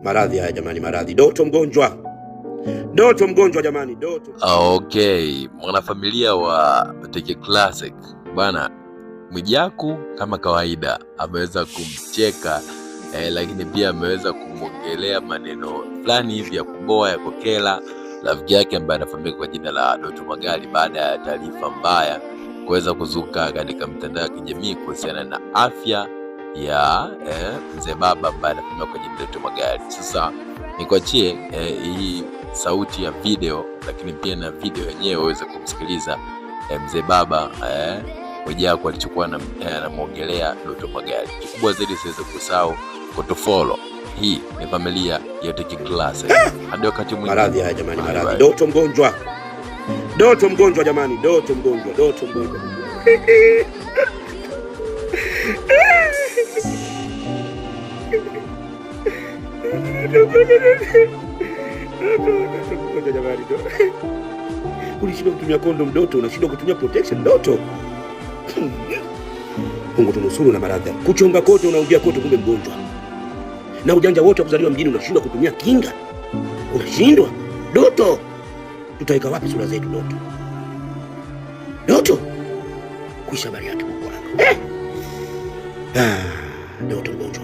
Maradhi haya jamani, maradhi. Doto mgonjwa. Doto mgonjwa jamani, Doto. Okay, mwanafamilia wa Teke Classic bwana, Mwijaku kama kawaida ameweza kumcheka lakini pia ameweza kumwongelea maneno fulani hivi ya kuboa ya kokela rafiki yake ambaye anafahamika kwa jina la Doto Magari, baada ya taarifa mbaya kuweza kuzuka katika mtandao wa kijamii kuhusiana na afya ya mzee baba ambaye anafahamika kwa jina la Doto Magari. Sasa nikuachie hii sauti ya video, lakini pia na video yenyewe uweze kumsikiliza mzee baba Mwijaku alichokuwa anamwongelea Doto Magari. Kikubwa zaidi usiweze kusahau kutufollow. Hii ni familia ya Teke Classic. Hadi wakati mwingine. Maradhi haya jamani, maradhi. Doto mgonjwa. Doto mgonjwa jamani, Doto mgonjwa, Doto mgonjwa. Doto jamani, Doto. Ulishindwa kutumia condom Doto, unashindwa kutumia protection Doto. Mungu tunusuru na maradhi. Kuchonga kote unaongea kote kumbe mgonjwa. Na ujanja wote kuzaliwa mjini unashindwa kutumia kinga. Unashindwa. Doto. Tutaweka wapi sura zetu Doto? Doto. Kuisha habari yake Mungu wangu. Doto mgonjwa.